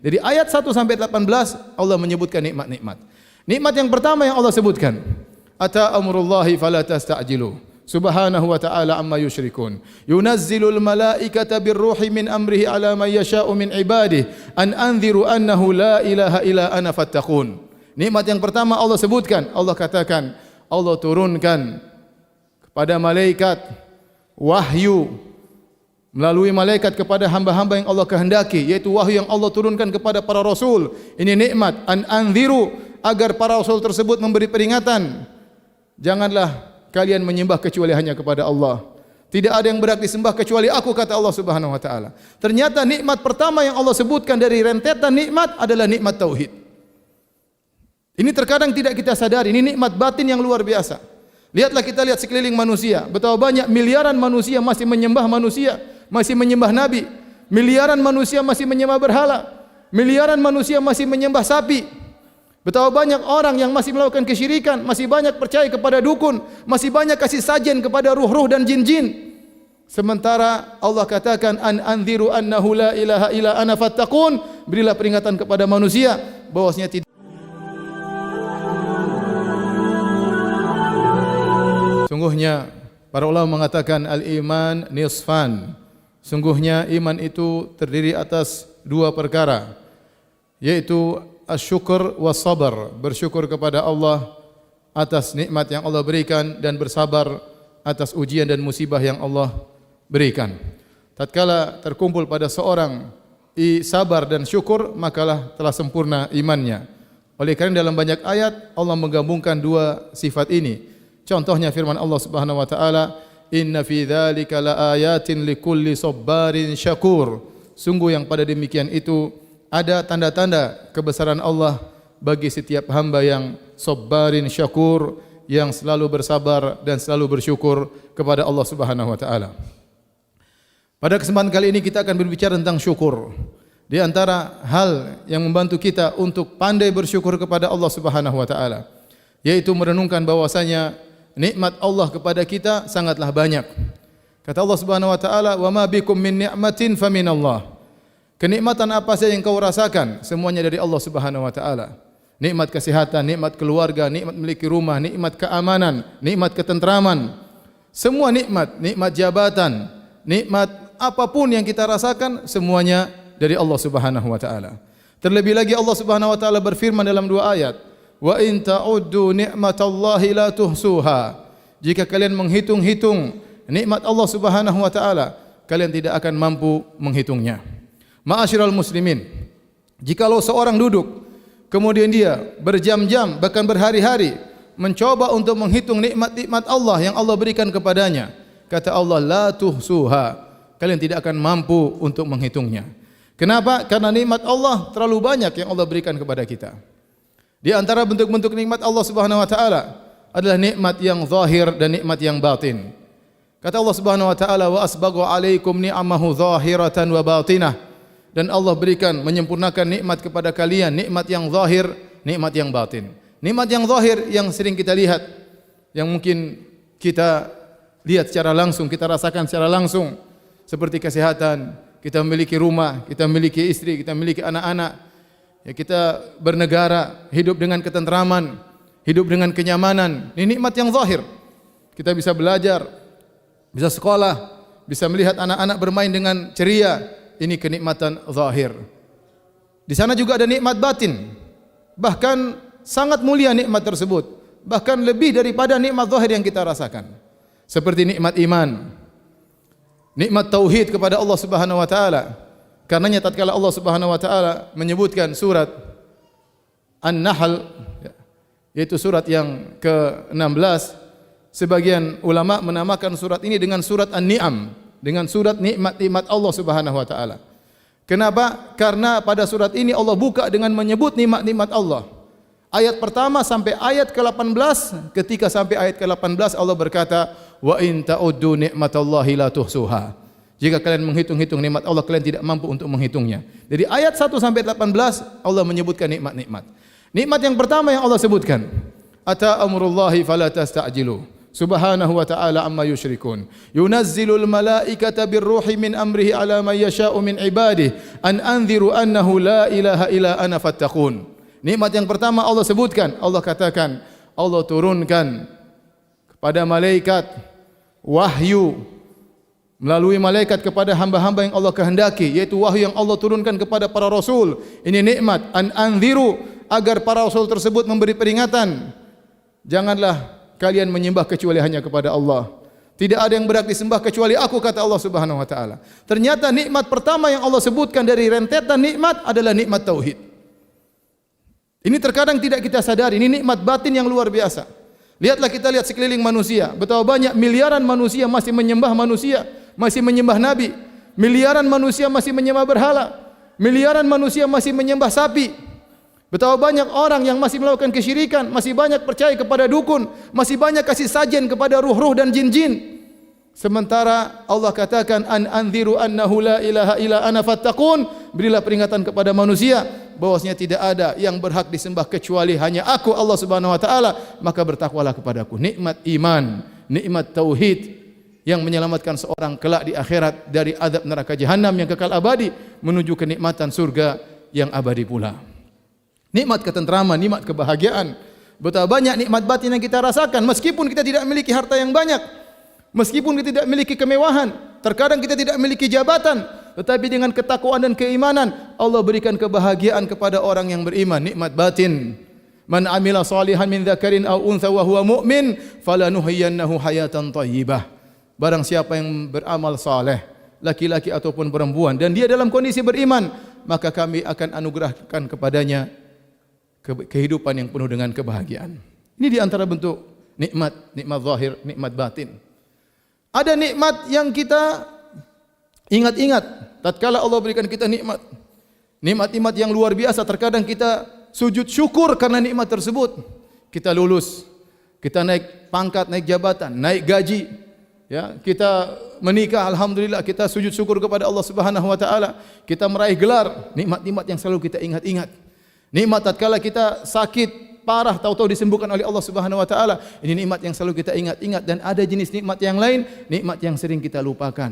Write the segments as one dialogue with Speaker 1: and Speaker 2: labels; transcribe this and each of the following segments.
Speaker 1: Dari ayat 1 sampai 18 Allah menyebutkan nikmat-nikmat. Nikmat yang pertama yang Allah sebutkan, ata amrullahi fala tasta'jilu. Subhanahu wa ta'ala amma yusyrikun. Yunazzilul malaikata birruhi min amrihi ala man yasha'u min ibadihi an anziru annahu la ilaha illa ana fattaqun. Nikmat yang pertama Allah sebutkan, Allah katakan, Allah turunkan kepada malaikat wahyu melalui malaikat kepada hamba-hamba yang Allah kehendaki, yaitu wahyu yang Allah turunkan kepada para rasul. Ini nikmat, an anziru, agar para rasul tersebut memberi peringatan, janganlah kalian menyembah kecuali hanya kepada Allah. Tidak ada yang berhak disembah kecuali aku, kata Allah Subhanahu wa taala. Ternyata nikmat pertama yang Allah sebutkan dari rentetan nikmat adalah nikmat tauhid. Ini terkadang tidak kita sadari, ini nikmat batin yang luar biasa. Lihatlah, kita lihat sekeliling manusia, betapa banyak miliaran manusia masih menyembah manusia, masih menyembah nabi. Miliaran manusia masih menyembah berhala. Miliaran manusia masih menyembah sapi. Betapa banyak orang yang masih melakukan kesyirikan, masih banyak percaya kepada dukun, masih banyak kasih sajian kepada ruh-ruh dan jin-jin. Sementara Allah katakan, an anziru annahu la ilaha illa ana fattaqun, berilah peringatan kepada manusia bahwasanya tidak. Sungguhnya para ulama mengatakan al-iman nisfan. Sungguhnya iman itu terdiri atas dua perkara, yaitu asyukur was sabar, bersyukur kepada Allah atas nikmat yang Allah berikan dan bersabar atas ujian dan musibah yang Allah berikan. Tatkala terkumpul pada seorang sabar dan syukur, makalah telah sempurna imannya. Oleh karena dalam banyak ayat Allah menggabungkan dua sifat ini. Contohnya firman Allah Subhanahu wa taala, inna fi dzalika laayatin likulli sabbarin syakur. Sungguh yang pada demikian itu ada tanda-tanda kebesaran Allah bagi setiap hamba yang sabbarin syakur, yang selalu bersabar dan selalu bersyukur kepada Allah Subhanahu wa taala. Pada kesempatan kali ini kita akan berbicara tentang syukur. Di antara hal yang membantu kita untuk pandai bersyukur kepada Allah Subhanahu wa taala, yaitu merenungkan bahwasanya nikmat Allah kepada kita sangatlah banyak. Kata Allah Subhanahu wa taala, "Wa ma bikum min ni'matin faminallah." Kenikmatan apa saja yang kau rasakan, semuanya dari Allah Subhanahu wa taala. Nikmat kesehatan, nikmat keluarga, nikmat memiliki rumah, nikmat keamanan, nikmat ketentraman. Semua nikmat, nikmat jabatan, nikmat apapun yang kita rasakan, semuanya dari Allah Subhanahu wa taala. Terlebih lagi Allah Subhanahu wa taala berfirman dalam dua ayat, wa in ta'uddu ni'matallahi la tuhsuha. Jika kalian menghitung-hitung nikmat Allah Subhanahu wa taala, kalian tidak akan mampu menghitungnya. Ma'asyiral muslimin, jikalau seorang duduk kemudian dia berjam-jam bahkan berhari-hari mencoba untuk menghitung nikmat-nikmat Allah yang Allah berikan kepadanya, kata Allah, la tuhsuha, kalian tidak akan mampu untuk menghitungnya. Kenapa? Karena nikmat Allah terlalu banyak yang Allah berikan kepada kita. Di antara bentuk-bentuk nikmat Allah Subhanahu wa taala adalah nikmat yang zahir dan nikmat yang batin. Kata Allah Subhanahu wa taala, wa asbagha alaikum ni'amahu zahiratan wa batinah. Dan Allah berikan, menyempurnakan nikmat kepada kalian, nikmat yang zahir, nikmat yang batin. Nikmat yang zahir yang sering kita lihat, yang mungkin kita lihat secara langsung, kita rasakan secara langsung, seperti kesehatan, kita memiliki rumah, kita memiliki istri, kita memiliki anak-anak, ya, kita bernegara, hidup dengan ketentraman, hidup dengan kenyamanan. Ini nikmat yang zahir. Kita bisa belajar, bisa sekolah, bisa melihat anak-anak bermain dengan ceria. Ini kenikmatan zahir. Di sana juga ada nikmat batin. Bahkan sangat mulia nikmat tersebut. Bahkan lebih daripada nikmat zahir yang kita rasakan. Seperti nikmat iman, nikmat tauhid kepada Allah Subhanahu wa taala. Karenanya tatkala Allah Subhanahu wa taala menyebutkan surat An-Nahl, yaitu surat yang ke-16, sebagian ulama menamakan surat ini dengan surat An-Ni'am, dengan surat nikmat-nikmat Allah Subhanahu wa taala. Kenapa? Karena pada surat ini Allah buka dengan menyebut nikmat-nikmat Allah. Ayat pertama sampai ayat ke-18, ketika sampai ayat ke-18 Allah berkata, wa in ta'uddu ni'matallahi la tuhsuha. Jika kalian menghitung-hitung nikmat Allah, kalian tidak mampu untuk menghitungnya. Dari ayat 1 sampai 18 Allah menyebutkan nikmat-nikmat. Nikmat yang pertama yang Allah sebutkan, ata amrullahi fala tasta'jilu. subhanahu wa ta'ala amma yusyrikun. Yunazzilul malaikata birruhi min amrihi ala man yasha'u min ibadihi an anziru annahu la ilaha illa ana fattaqun. Nikmat yang pertama Allah sebutkan, Allah katakan, Allah turunkan kepada malaikat wahyu melalui malaikat kepada hamba-hamba yang Allah kehendaki, yaitu wahyu yang Allah turunkan kepada para rasul. Ini nikmat, an anziru, agar para rasul tersebut memberi peringatan. Janganlah kalian menyembah kecuali hanya kepada Allah. Tidak ada yang berhak disembah kecuali aku, kata Allah Subhanahu wa taala. Ternyata nikmat pertama yang Allah sebutkan dari rentetan nikmat adalah nikmat tauhid. Ini terkadang tidak kita sadari, ini nikmat batin yang luar biasa. Lihatlah, kita lihat sekeliling manusia, betapa banyak miliaran manusia masih menyembah manusia, masih menyembah nabi. Miliaran manusia masih menyembah berhala. Miliaran manusia masih menyembah sapi. Betapa banyak orang yang masih melakukan kesyirikan, masih banyak percaya kepada dukun, masih banyak kasih sajen kepada ruh-ruh dan jin-jin. Sementara Allah katakan, an anziru annahu la ilaha illa ana fattaqun, berilah peringatan kepada manusia bahwasanya tidak ada yang berhak disembah kecuali hanya aku, Allah Subhanahu wa taala, maka bertakwalah kepadaku. Nikmat iman, nikmat tauhid yang menyelamatkan seorang kelak di akhirat dari azab neraka jahanam yang kekal abadi menuju kenikmatan surga yang abadi pula. Nikmat ketentraman, nikmat kebahagiaan. Betapa banyak nikmat batin yang kita rasakan meskipun kita tidak memiliki harta yang banyak, meskipun kita tidak memiliki kemewahan, terkadang kita tidak memiliki jabatan, tetapi dengan ketakwaan dan keimanan Allah berikan kebahagiaan kepada orang yang beriman. Nikmat batin. Man amila salihan min dzakarin aw untha wa huwa mu'min falanuhyiyannahu hayatan thayyibah. Barang siapa yang beramal saleh, laki-laki ataupun perempuan, dan dia dalam kondisi beriman, maka kami akan anugerahkan kepadanya kehidupan yang penuh dengan kebahagiaan. Ini di antara bentuk nikmat, nikmat zahir, nikmat batin. Ada nikmat yang kita ingat-ingat tatkala Allah berikan kita nikmat. Nikmat-nikmat yang luar biasa, terkadang kita sujud syukur karena nikmat tersebut. Kita lulus, kita naik pangkat, naik jabatan, naik gaji, ya, kita menikah, alhamdulillah, kita sujud syukur kepada Allah Subhanahu wa taala. Kita meraih gelar, nikmat-nikmat yang selalu kita ingat-ingat. Nikmat tatkala kita sakit parah, tahu-tahu disembuhkan oleh Allah Subhanahu wa taala. Ini nikmat yang selalu kita ingat-ingat. Dan ada jenis nikmat yang lain, nikmat yang sering kita lupakan.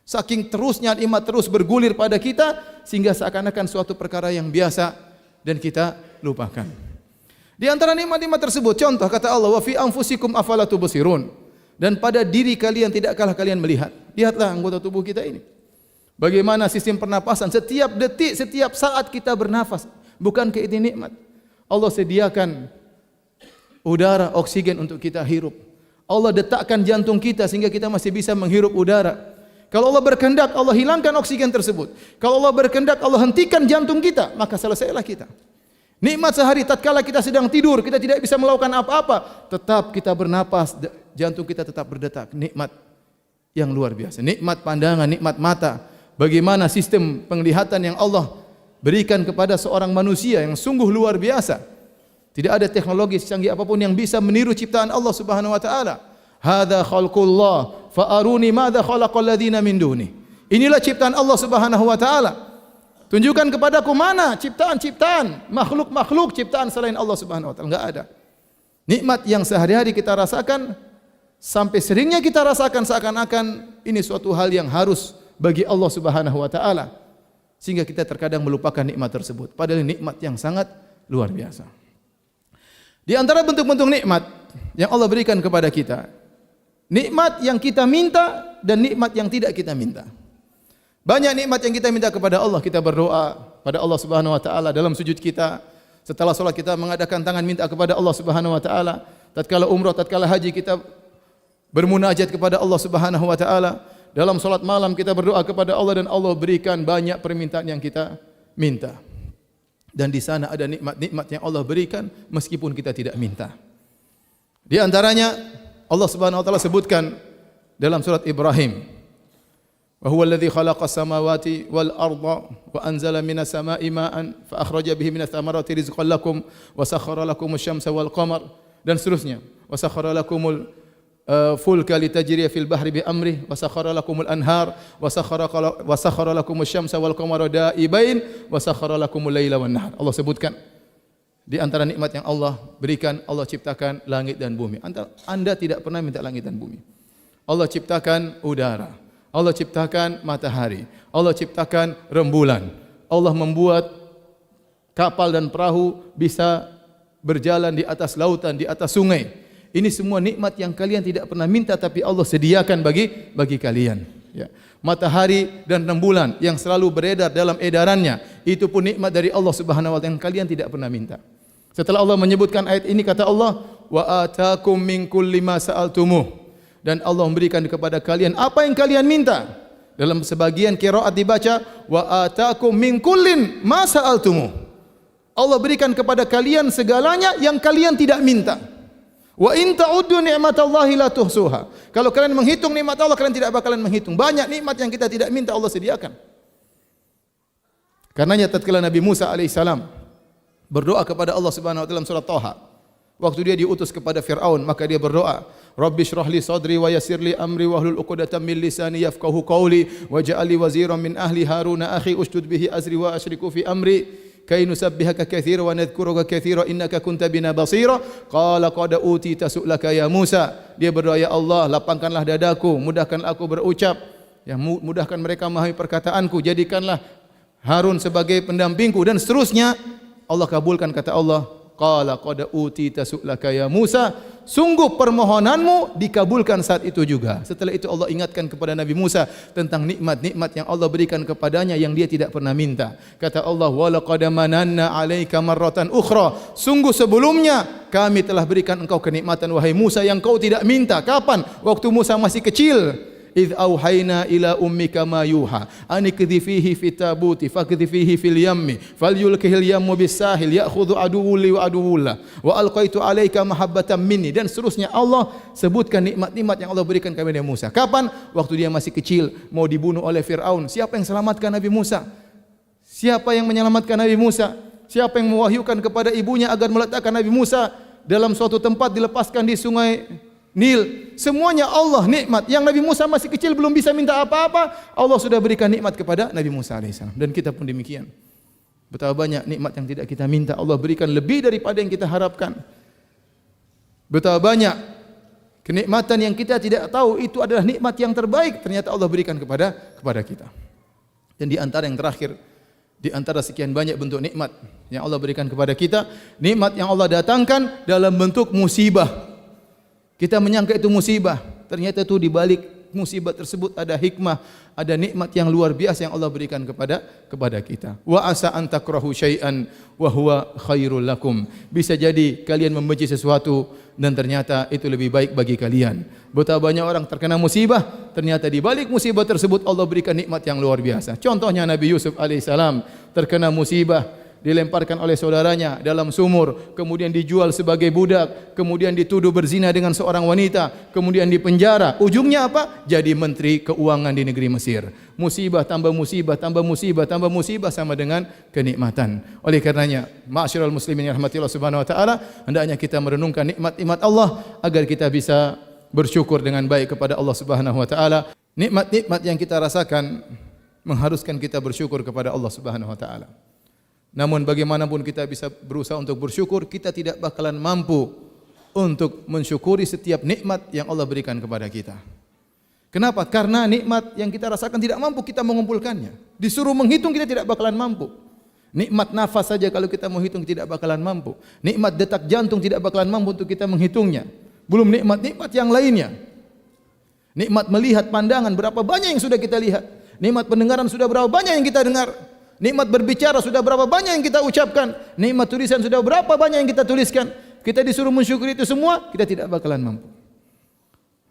Speaker 1: Saking terusnya nikmat terus bergulir pada kita sehingga seakan-akan suatu perkara yang biasa dan kita lupakan. Di antara nikmat-nikmat tersebut, contoh kata Allah, wa fi anfusikum afala tubsirun. Dan pada diri kalian tidakkah kalian melihat? Lihatlah anggota tubuh kita ini. Bagaimana sistem pernapasan, setiap detik, setiap saat kita bernafas. Bukankah ini nikmat? Allah sediakan udara, oksigen untuk kita hirup. Allah detakkan jantung kita sehingga kita masih bisa menghirup udara. Kalau Allah berkehendak, Allah hilangkan oksigen tersebut. Kalau Allah berkehendak, Allah hentikan jantung kita, maka selesailah kita. Nikmat sehari tatkala kita sedang tidur, kita tidak bisa melakukan apa-apa, tetap kita bernapas, jantung kita tetap berdetak. Nikmat yang luar biasa. Nikmat pandangan, nikmat mata. Bagaimana sistem penglihatan yang Allah berikan kepada seorang manusia yang sungguh luar biasa. Tidak ada teknologi secanggih apapun yang bisa meniru ciptaan Allah Subhanahu wa taala. Hadza khalqullah fa aruni madza khalaqal ladzina min duni. Inilah ciptaan Allah Subhanahu wa taala. Tunjukkan kepadaku mana ciptaan-ciptaan, makhluk-makhluk ciptaan selain Allah Subhanahu wa taala. Enggak ada. Nikmat yang sehari-hari kita rasakan, sampai seringnya kita rasakan seakan-akan ini suatu hal yang harus bagi Allah Subhanahu wa taala. Sehingga kita terkadang melupakan nikmat tersebut. Padahal nikmat yang sangat luar biasa. Di antara bentuk-bentuk nikmat yang Allah berikan kepada kita, nikmat yang kita minta dan nikmat yang tidak kita minta. Banyak nikmat yang kita minta kepada Allah. Kita berdoa pada Allah Subhanahu wa taala dalam sujud kita. Setelah salat kita mengadakan tangan minta kepada Allah Subhanahu wa taala. Tatkala umrah, tatkala haji kita bermunajat kepada Allah Subhanahu wa taala. Dalam salat malam kita berdoa kepada Allah dan Allah berikan banyak permintaan yang kita minta. Dan di sana ada nikmat-nikmat yang Allah berikan meskipun kita tidak minta. Di antaranya Allah Subhanahu wa taala sebutkan dalam surat Ibrahim, wa huwa alladhi khalaqas samawati wal arda wa anzala minas samaa'i ma'an fa akhraja bihi minats thamarati rizqan lakum wa sakhkhara lakumus syamsa wal qamar, dan seterusnya. Wa sakhkhara lakumul fulka litajriya fil bahri bi amrih wa sakhkhara lakumul anhar wa sakhkhara lakumus syamsa wal qamara da'ibain wa sakhkhara lakumul laila wan nahar. Allah sebutkan Di antara nikmat yang Allah berikan, Allah ciptakan langit dan bumi. Anda tidak pernah minta langit dan bumi. Allah ciptakan udara, Allah ciptakan matahari, Allah ciptakan rembulan. Allah membuat kapal dan perahu bisa berjalan di atas lautan, di atas sungai. Ini semua nikmat yang kalian tidak pernah minta, tapi Allah sediakan bagi kalian. Ya. Matahari dan rembulan yang selalu beredar dalam edarannya, itu pun nikmat dari Allah Subhanahu wa taala yang kalian tidak pernah minta. Setelah Allah menyebutkan ayat ini, kata Allah, wa atakum min kulli ma sa'altumuh, dan Allah memberikan kepada kalian apa yang kalian minta. Dalam sebagian qiraat dibaca wa atakum min kullin ma sa'altumuh. Allah berikan kepada kalian segalanya yang kalian tidak minta. Wa in ta'uddu ni'matallahi la tuhsuha. Kalau kalian menghitung nikmat Allah, kalian tidak bakalan menghitung. Banyak nikmat yang kita tidak minta Allah sediakan. Karenanya tatkala Nabi Musa alaihissalam berdoa kepada Allah Subhanahu wa taala dalam surah Thaha, waktu dia diutus kepada Firaun, maka dia berdoa, Rabbi shrah li sadri wa yassir li amri wahlul 'uqdatam min lisani yafqahu qawli waj'al li waziran min ahli Harun akhi ushdud bihi azri wa asyriku fi amri kay nusabbihaka katsiran wa nadhkuruka katsiran innaka kunta bina basira. Qala qad utita su'laka ya Musa. Dia berdoa, ya Allah, lapangkanlah dadaku, mudahkanlah aku berucap, ya mudahkan mereka memahami perkataanku, jadikanlah Harun sebagai pendampingku, dan seterusnya. Allah kabulkan, kata Allah, qala qad utita su'laka ya Musa, sungguh permohonanmu dikabulkan saat itu juga. Setelah itu Allah ingatkan kepada Nabi Musa tentang nikmat-nikmat yang Allah berikan kepadanya yang dia tidak pernah minta. Kata Allah, wa laqad mananna 'alaika marratan ukhra, sungguh sebelumnya kami telah berikan engkau kenikmatan wahai Musa yang kau tidak minta. Kapan? Waktu Musa masih kecil. Idh auhayna ila ummika ma yuha anikdhi fihi fi tabuti fakdhi fihi fil yammi falyulkihil yammu bisahil ya'khudhu aduwwuli wa aduwwullah wa alqaitu alayka mahabbatan minni, dan seterusnya. Allah sebutkan nikmat-nikmat yang Allah berikan kepada Musa. Kapan? Waktu dia masih kecil, mau dibunuh oleh Firaun. Siapa yang selamatkan Nabi Musa? Siapa yang menyelamatkan Nabi Musa? Siapa yang mewahyukan kepada ibunya agar meletakkan Nabi Musa dalam suatu tempat, dilepaskan di sungai Nil? Semuanya Allah nikmat. Yang Nabi Musa masih kecil belum bisa minta apa-apa, Allah sudah berikan nikmat kepada Nabi Musa alaihissalam. Dan kita pun demikian. Betapa banyak nikmat yang tidak kita minta, Allah berikan lebih daripada yang kita harapkan. Betapa banyak kenikmatan yang kita tidak tahu itu adalah nikmat yang terbaik, ternyata Allah berikan kepada kita. Dan di antara yang terakhir, di antara sekian banyak bentuk nikmat yang Allah berikan kepada kita, nikmat yang Allah datangkan dalam bentuk musibah. Kita menyangka itu musibah, ternyata itu di balik musibah tersebut ada hikmah, ada nikmat yang luar biasa yang Allah berikan kepada kita. Wa asa an takrahu syai'an wa huwa khairul lakum. Bisa jadi kalian membenci sesuatu dan ternyata itu lebih baik bagi kalian. Betapa banyak orang terkena musibah, ternyata di balik musibah tersebut Allah berikan nikmat yang luar biasa. Contohnya Nabi Yusuf alaihissalam terkena musibah, dilemparkan oleh saudaranya dalam sumur, kemudian dijual sebagai budak, kemudian dituduh berzina dengan seorang wanita, kemudian dipenjara. Ujungnya apa? Jadi menteri keuangan di negeri Mesir. Musibah tambah musibah, tambah musibah, tambah musibah sama dengan kenikmatan. Oleh karenanya, ma'asyiral muslimin yang rahmati Allah Subhanahu wa taala, hendaknya kita merenungkan nikmat-nikmat Allah agar kita bisa bersyukur dengan baik kepada Allah Subhanahu wa taala. Nikmat-nikmat yang kita rasakan mengharuskan kita bersyukur kepada Allah Subhanahu wa taala. Namun bagaimanapun kita bisa berusaha untuk bersyukur, kita tidak bakalan mampu untuk mensyukuri setiap nikmat yang Allah berikan kepada kita. Kenapa? Karena nikmat yang kita rasakan tidak mampu kita mengumpulkannya. Disuruh menghitung kita tidak bakalan mampu. Nikmat nafas saja kalau kita menghitung tidak bakalan mampu. Nikmat detak jantung tidak bakalan mampu untuk kita menghitungnya. Belum nikmat-nikmat yang lainnya. Nikmat melihat pandangan, berapa banyak yang sudah kita lihat. Nikmat pendengaran sudah berapa banyak yang kita dengar. Nikmat berbicara sudah berapa banyak yang kita ucapkan. Nikmat tulisan sudah berapa banyak yang kita tuliskan. Kita disuruh mensyukuri itu semua, kita tidak bakalan mampu.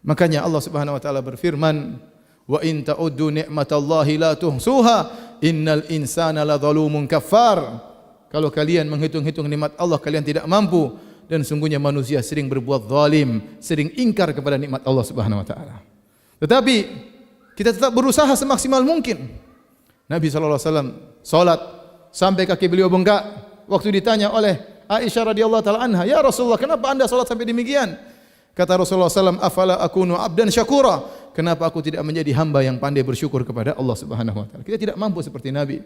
Speaker 1: Makanya Allah Subhanahu wa taala berfirman, "Wa in ta'uddu ni'matallahi la tuhsuha, innal insana ladzalumun kafar." Kalau kalian menghitung-hitung nikmat Allah, kalian tidak mampu, dan sungguhnya manusia sering berbuat zalim, sering ingkar kepada nikmat Allah Subhanahu wa taala. Tetapi kita tetap berusaha semaksimal mungkin. Nabi sallallahu alaihi wasallam salat sampai kaki beliau bengkak. Waktu ditanya oleh Aisyah radhiyallahu taala anha, "Ya Rasulullah, kenapa Anda salat sampai demikian?" Kata Rasulullah sallallahu alaihi wasallam, "Afala akunu abdan syakura?" Kenapa aku tidak menjadi hamba yang pandai bersyukur kepada Allah Subhanahu wa taala? Kita tidak mampu seperti Nabi.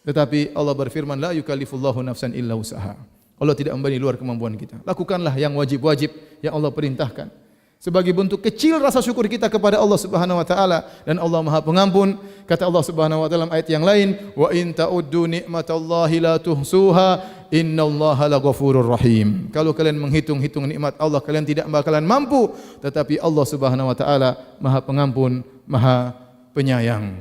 Speaker 1: Tetapi Allah berfirman, la yukallifullahu nafsan illa usaha. Allah tidak membebani luar kemampuan kita. Lakukanlah yang wajib-wajib yang Allah perintahkan. Sebagai bentuk kecil rasa syukur kita kepada Allah Subhanahu wa taala, dan Allah Maha Pengampun. Kata Allah Subhanahu wa taala dalam ayat yang lain, wa in ta'uddu nikmatallahi la tuhsuha innallaha laghafurur rahim. Kalau kalian menghitung-hitung nikmat Allah, kalian tidak bakalan mampu, tetapi Allah Subhanahu wa taala Maha Pengampun, Maha Penyayang.